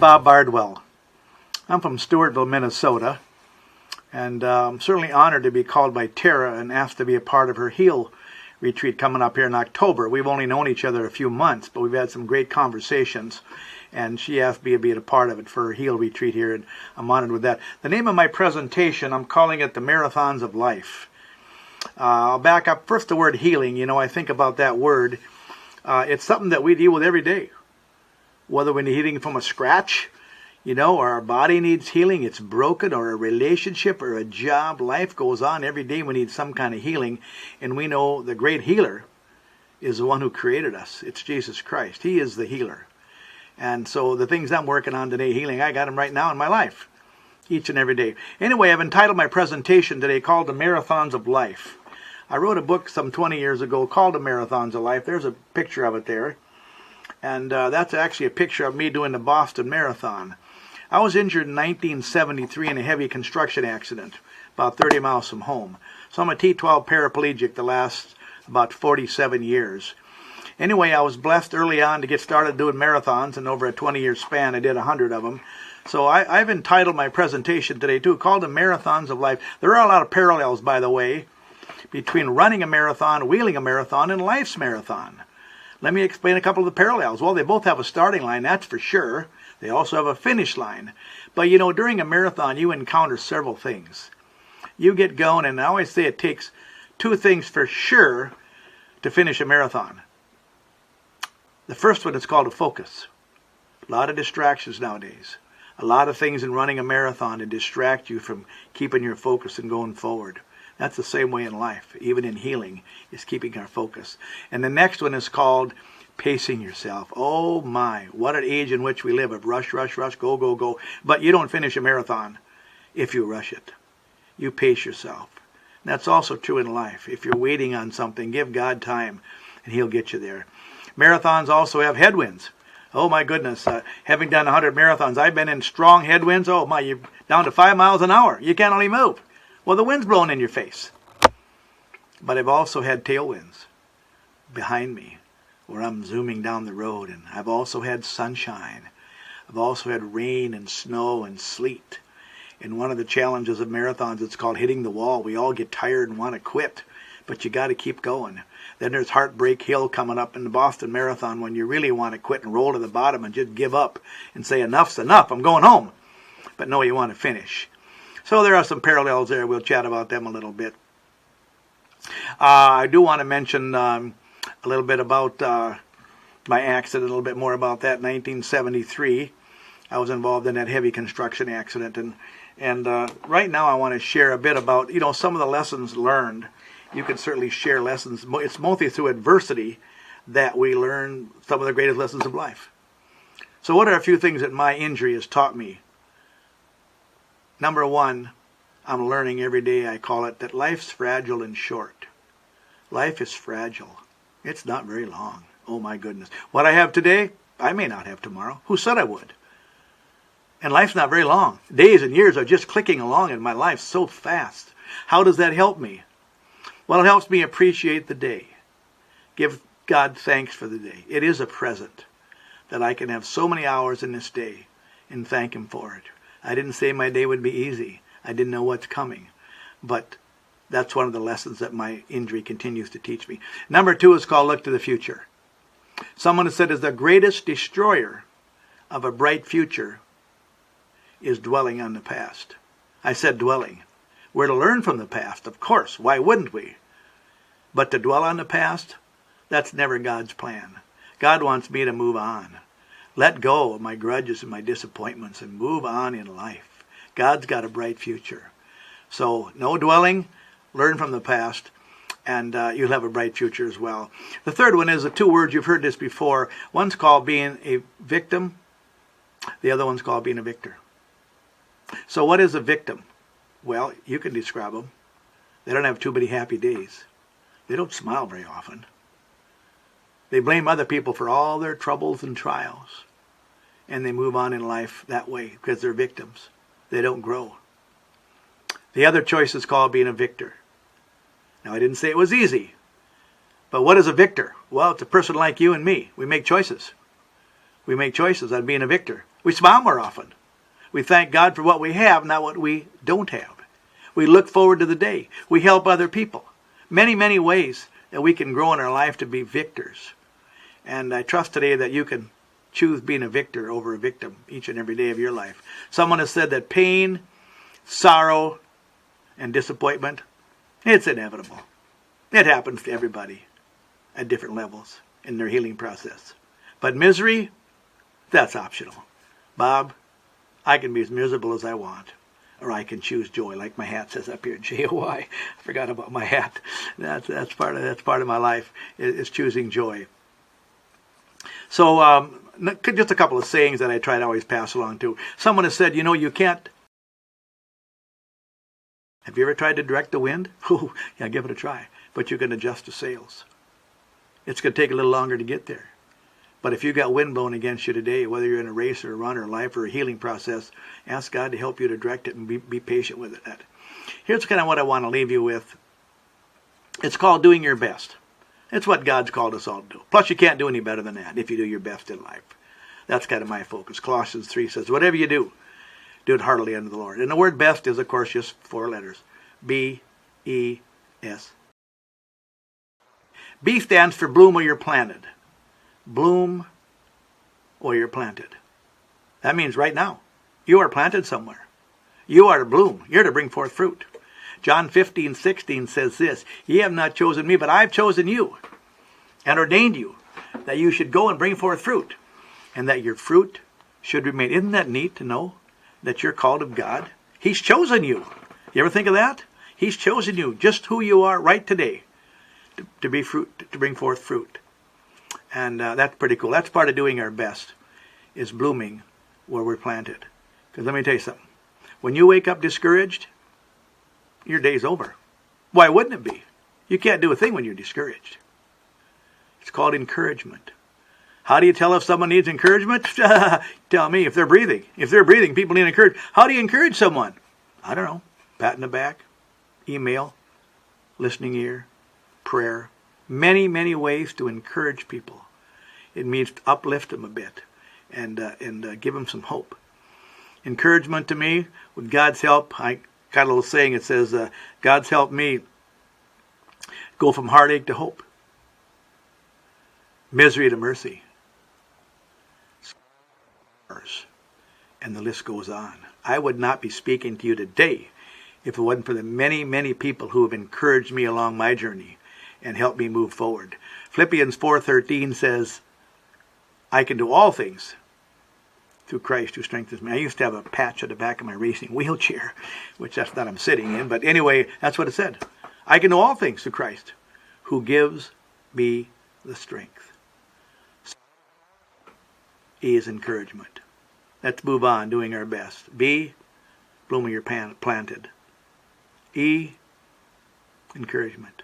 Bob Bardwell. I'm from Stewartville, Minnesota, and I'm certainly honored to be called by Tara and asked to be a part of her Heal retreat coming up here in October. We've only known each other a few months, but we've had some great conversations, and she asked me to be a part of it for her Heal retreat here, and I'm honored with that. The name of my presentation, I'm calling it The Marathons of Life. I'll back up. First, the word healing. You know, I think about that word. It's something that we deal with every day. Whether we're healing from a scratch, you know, or our body needs healing, it's broken, or a relationship or a job, life goes on. Every day we need some kind of healing. And we know the great healer is the one who created us. It's Jesus Christ. He is the healer. And so the things I'm working on today, healing, I got them right now in my life, each and every day. Anyway, I've entitled my presentation today called The Marathons of Life. I wrote a book some 20 years ago called The Marathons of Life. There's a picture of it there. And that's actually a picture of me doing the Boston Marathon. I was injured in 1973 in a heavy construction accident about 30 miles from home. So I'm a T12 paraplegic the last about 47 years. Anyway, I was blessed early on to get started doing marathons, and over a 20-year span I did 100 of them. So I've entitled my presentation today too, called The Marathons of Life. There are a lot of parallels, by the way, between running a marathon, wheeling a marathon, and life's marathon. Let me explain a couple of the parallels. Well, they both have a starting line, that's for sure. They also have a finish line. But you know, during a marathon, you encounter several things. You get going, and I always say it takes two things for sure to finish a marathon. The first one is called a focus. A lot of distractions nowadays. A lot of things in running a marathon to distract you from keeping your focus and going forward. That's the same way in life, even in healing, is keeping our focus. And the next one is called pacing yourself. Oh my, what an age in which we live of rush, rush, rush, go, go, go. But you don't finish a marathon if you rush it. You pace yourself. And that's also true in life. If you're waiting on something, give God time and He'll get you there. Marathons also have headwinds. Oh my goodness, having done 100 marathons, I've been in strong headwinds. Oh my, you're down to 5 miles an hour. You can't only move. Well, the wind's blowing in your face. But I've also had tailwinds behind me where I'm zooming down the road. And I've also had sunshine. I've also had rain and snow and sleet. And one of the challenges of marathons, it's called hitting the wall. We all get tired and want to quit, but you got to keep going. Then there's Heartbreak Hill coming up in the Boston Marathon when you really want to quit and roll to the bottom and just give up and say, enough's enough, I'm going home. But no, you want to finish. So there are some parallels there. We'll chat about them a little bit. I do want to mention a little bit about my accident, a little bit more about that. 1973, I was involved in that heavy construction accident. And right now I want to share a bit about, you know, some of the lessons learned. You can certainly share lessons. It's mostly through adversity that we learn some of the greatest lessons of life. So what are a few things that my injury has taught me? Number one, I'm learning every day, I call it, that life's fragile and short. Life is fragile. It's not very long. Oh my goodness. What I have today, I may not have tomorrow. Who said I would? And life's not very long. Days and years are just clicking along in my life so fast. How does that help me? Well, it helps me appreciate the day. Give God thanks for the day. It is a present that I can have so many hours in this day and thank Him for it. I didn't say my day would be easy. I didn't know what's coming. But that's one of the lessons that my injury continues to teach me. Number two is called Look to the Future. Someone has said is the greatest destroyer of a bright future is dwelling on the past. I said dwelling. We're to learn from the past, of course. Why wouldn't we? But to dwell on the past, that's never God's plan. God wants me to move on. Let go of my grudges and my disappointments and move on in life. God's got a bright future. So no dwelling, learn from the past, and you'll have a bright future as well. The third one is the two words, you've heard this before. One's called being a victim. The other one's called being a victor. So what is a victim? Well, you can describe them. They don't have too many happy days. They don't smile very often. They blame other people for all their troubles and trials. And they move on in life that way because they're victims. They don't grow. The other choice is called being a victor. Now, I didn't say it was easy. But what is a victor? Well, it's a person like you and me. We make choices. We make choices on being a victor. We smile more often. We thank God for what we have, not what we don't have. We look forward to the day. We help other people. Many, many ways that we can grow in our life to be victors. And I trust today that you can choose being a victor over a victim each and every day of your life. Someone has said that pain, sorrow, and disappointment, it's inevitable. It happens to everybody at different levels in their healing process. But misery, that's optional. Bob, I can be as miserable as I want, or I can choose joy, like my hat says up here, J-O-Y. I forgot about my hat. That's part of my life, is choosing joy. So just a couple of sayings that I try to always pass along to. Someone has said, you can't. Have you ever tried to direct the wind? Oh, yeah, give it a try. But you can adjust the sails. It's going to take a little longer to get there. But if you got wind blowing against you today, whether you're in a race or a run or a life or a healing process, ask God to help you to direct it and be patient with it. Here's kind of what I want to leave you with. It's called doing your best. It's what God's called us all to do. Plus, you can't do any better than that if you do your best in life. That's kind of my focus. Colossians 3 says, whatever you do, do it heartily unto the Lord. And the word best is, of course, just 4 letters. B-E-S. B stands for bloom where you're planted. Bloom where you're planted. That means right now, you are planted somewhere. You are to bloom. You're to bring forth fruit. John 15:16 says this, ye have not chosen me, but I've chosen you and ordained you that you should go and bring forth fruit, and that your fruit should remain. Isn't that neat to know that you're called of God? He's chosen you. You ever think of that? He's chosen you just who you are right today to be fruit, to bring forth fruit. And that's pretty cool. That's part of doing our best, is blooming where we're planted. Because let me tell you something. When you wake up discouraged, your day's over. Why wouldn't it be? You can't do a thing when you're discouraged. It's called encouragement. How do you tell if someone needs encouragement? Tell me, if they're breathing. If they're breathing, people need encouragement. How do you encourage someone? I don't know. Pat in the back, email, listening ear, prayer. Many, many ways to encourage people. It means to uplift them a bit and give them some hope. Encouragement to me, with God's help, I got a little saying. It says, God's helped me go from heartache to hope, misery to mercy, and the list goes on. I would not be speaking to you today if it wasn't for the many, many people who have encouraged me along my journey and helped me move forward. Philippians 4:13 says, I can do all things through Christ who strengthens me. I used to have a patch at the back of my racing wheelchair, which that's not I'm sitting in, but anyway, that's what it said. I can do all things through Christ who gives me the strength. E is encouragement. Let's move on, doing our best. B, bloom where you're planted. E, encouragement.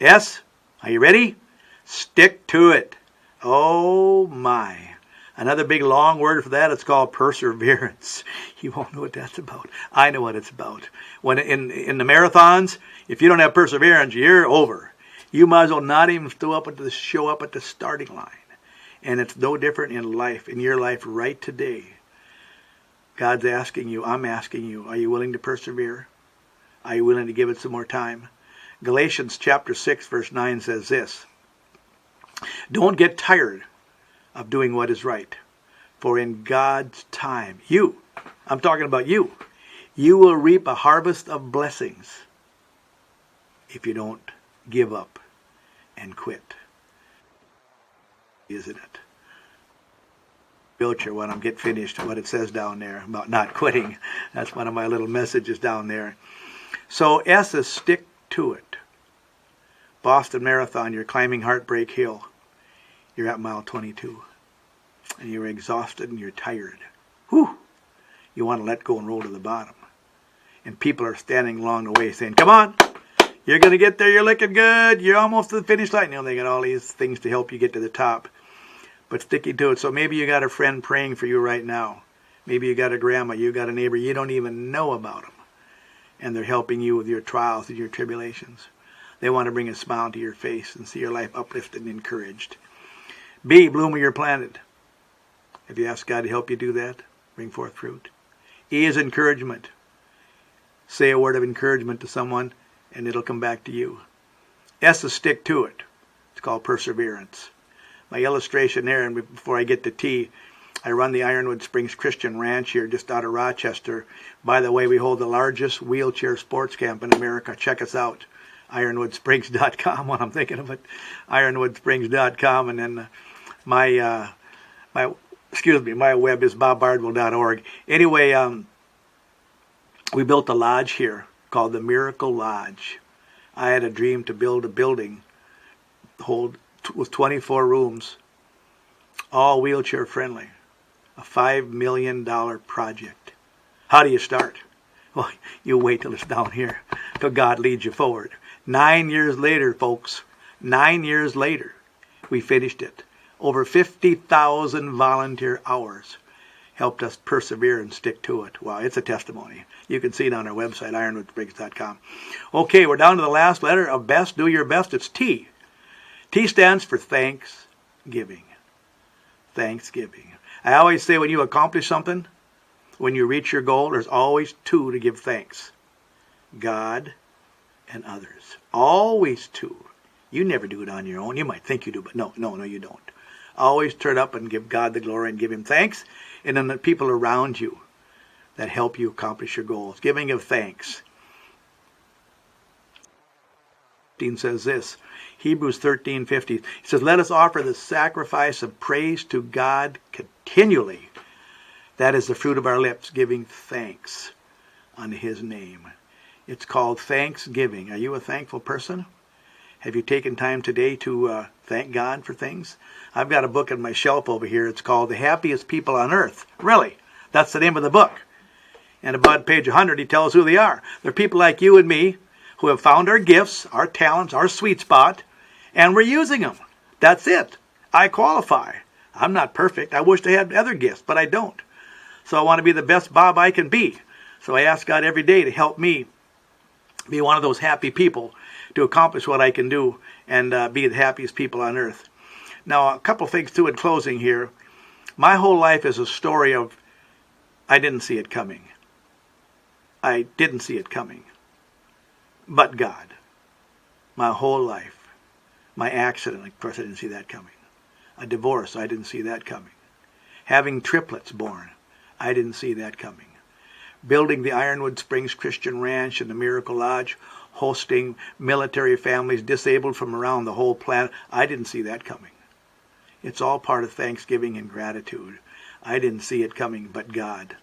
S, are you ready? Stick to it. Oh my. Another big long word for that, it's called perseverance. You won't know what that's about. I know what it's about. When in the marathons, if you don't have perseverance, you're over. You might as well not even show up at the starting line. And it's no different in life, in your life right today. God's asking you, I'm asking you, are you willing to persevere? Are you willing to give it some more time? Galatians chapter 6 verse 9 says this, don't get tired of doing what is right, for in God's time, I'm talking about you will reap a harvest of blessings if you don't give up and quit. Isn't it? Wheelchair when I'm get finished, what it says down there about not quitting. That's one of my little messages down there. So S is stick to it. Boston Marathon, you're climbing Heartbreak Hill. You're at mile 22. And you're exhausted and you're tired. Whew! You want to let go and roll to the bottom. And people are standing along the way saying, come on, you're going to get there, you're looking good, you're almost to the finish line. They got all these things to help you get to the top. But sticking to it. So maybe you got a friend praying for you right now. Maybe you got a grandma, you got a neighbor, you don't even know about them. And they're helping you with your trials and your tribulations. They want to bring a smile to your face and see your life uplifted and encouraged. B, bloom where you're planted. Have you asked God to help you do that? Bring forth fruit. E is encouragement. Say a word of encouragement to someone and it'll come back to you. S is stick to it. It's called perseverance. My illustration there, and before I get to T, I run the Ironwood Springs Christian Ranch here just out of Rochester. By the way, we hold the largest wheelchair sports camp in America. Check us out. IronwoodSprings.com when I'm thinking of it. IronwoodSprings.com, and then my web is bobbardwell.org. Anyway, we built a lodge here called the Miracle Lodge. I had a dream to build a building with 24 rooms, all wheelchair friendly. A $5 million project. How do you start? Well, you wait till it's down here, till God leads you forward. 9 years later, folks, 9 years later, we finished it. Over 50,000 volunteer hours helped us persevere and stick to it. Wow, it's a testimony. You can see it on our website, ironwoodsprings.com. Okay, we're down to the last letter of best. Do your best. It's T. T stands for thanksgiving. Thanksgiving. I always say when you accomplish something, when you reach your goal, there's always two to give thanks. God and others. Always two. You never do it on your own. You might think you do, but no, you don't. Always turn up and give God the glory and give him thanks. And then the people around you that help you accomplish your goals. Giving of thanks. Says this, Hebrews 13:50. It says, let us offer the sacrifice of praise to God continually. That is the fruit of our lips, giving thanks unto his name. It's called thanksgiving. Are you a thankful person? Have you taken time today to thank God for things? I've got a book on my shelf over here. It's called The Happiest People on Earth. Really, that's the name of the book. And about page 100, he tells who they are. They're people like you and me who have found our gifts, our talents, our sweet spot, and we're using them. That's it. I qualify. I'm not perfect. I wish I had other gifts, but I don't. So I want to be the best Bob I can be. So I ask God every day to help me be one of those happy people to accomplish what I can do and be the happiest people on earth. Now, a couple things too in closing here. My whole life is a story of I didn't see it coming. I didn't see it coming. But God. My whole life. My accident, of course I didn't see that coming. A divorce, I didn't see that coming. Having triplets born, I didn't see that coming. Building the Ironwood Springs Christian Ranch and the Miracle Lodge, hosting military families disabled from around the whole planet, I didn't see that coming. It's all part of thanksgiving and gratitude. I didn't see it coming, but God.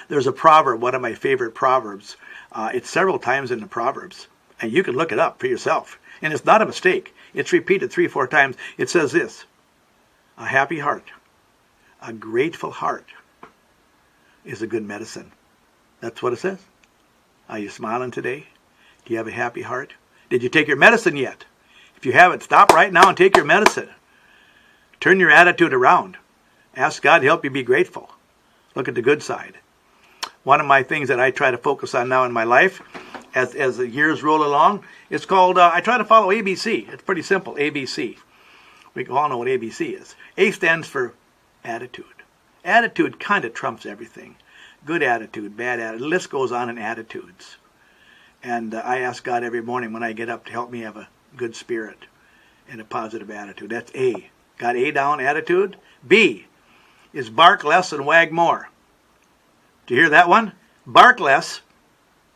There's a proverb, one of my favorite proverbs. It's several times in the Proverbs, and you can look it up for yourself. And it's not a mistake. It's repeated 3-4 times. It says this, a happy heart, a grateful heart is a good medicine. That's what it says. Are you smiling today? Do you have a happy heart? Did you take your medicine yet? If you haven't, stop right now and take your medicine. Turn your attitude around. Ask God to help you be grateful. Look at the good side. One of my things that I try to focus on now in my life as the years roll along, it's called, I try to follow ABC. It's pretty simple, ABC. We all know what ABC is. A stands for attitude. Attitude kind of trumps everything. Good attitude, bad attitude. The list goes on in attitudes. And I ask God every morning when I get up to help me have a good spirit and a positive attitude. That's A. Got A down, attitude. B is bark less and wag more. Do you hear that one? Bark less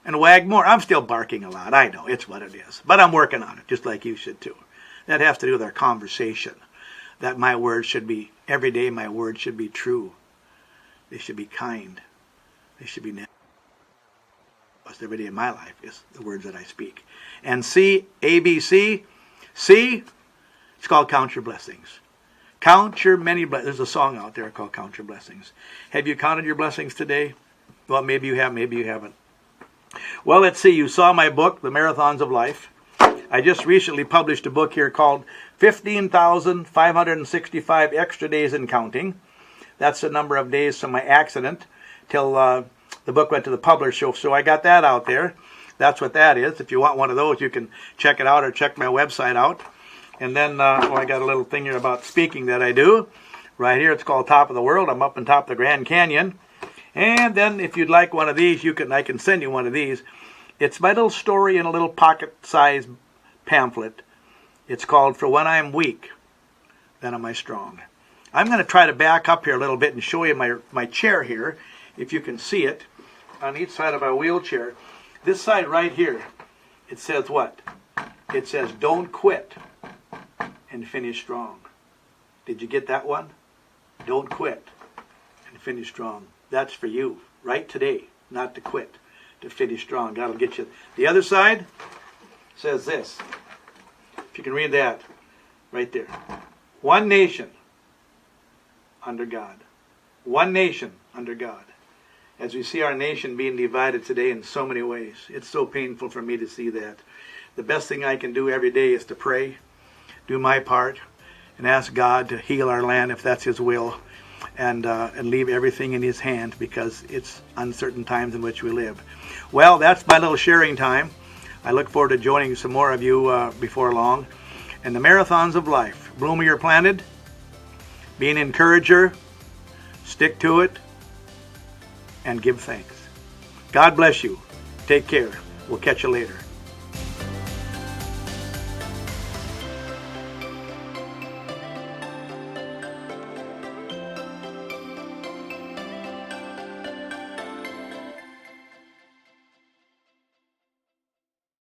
and wag more. I'm still barking a lot. I know, it's what it is. But I'm working on it, just like you should too. That has to do with our conversation. That my words should be, every day my words should be true. They should be kind. They should be nice. Every day in my life is the words that I speak. And C, ABC, C, it's called Count Your Blessings. Count your many blessings. There's a song out there called Count Your Blessings. Have you counted your blessings today? Well, maybe you have, maybe you haven't. Well, let's see. You saw my book, The Marathons of Life. I just recently published a book here called 15,565 Extra Days and Counting. That's the number of days from my accident till the book went to the publisher. So I got that out there. That's what that is. If you want one of those, you can check it out or check my website out. And then I got a little thing here about speaking that I do. Right here, it's called Top of the World. I'm up on top of the Grand Canyon. And then if you'd like one of these, I can send you one of these. It's my little story in a little pocket-sized pamphlet. It's called For When I'm Weak, Then Am I Strong. I'm going to try to back up here a little bit and show you my chair here, if you can see it, on each side of my wheelchair. This side right here, it says what? It says, don't quit and finish strong. Did you get that one? Don't quit and finish strong. That's for you, right today, not to quit, to finish strong. God will get you. The other side says this. If you can read that, right there. One nation under God. One nation under God. As we see our nation being divided today in so many ways, it's so painful for me to see that. The best thing I can do every day is to pray, do my part, and ask God to heal our land if that's His will, and leave everything in His hand, because it's uncertain times in which we live. Well, that's my little sharing time. I look forward to joining some more of you before long. And the marathons of life. Bloom where you're planted. Be an encourager. Stick to it. And give thanks. God bless you. Take care. We'll catch you later.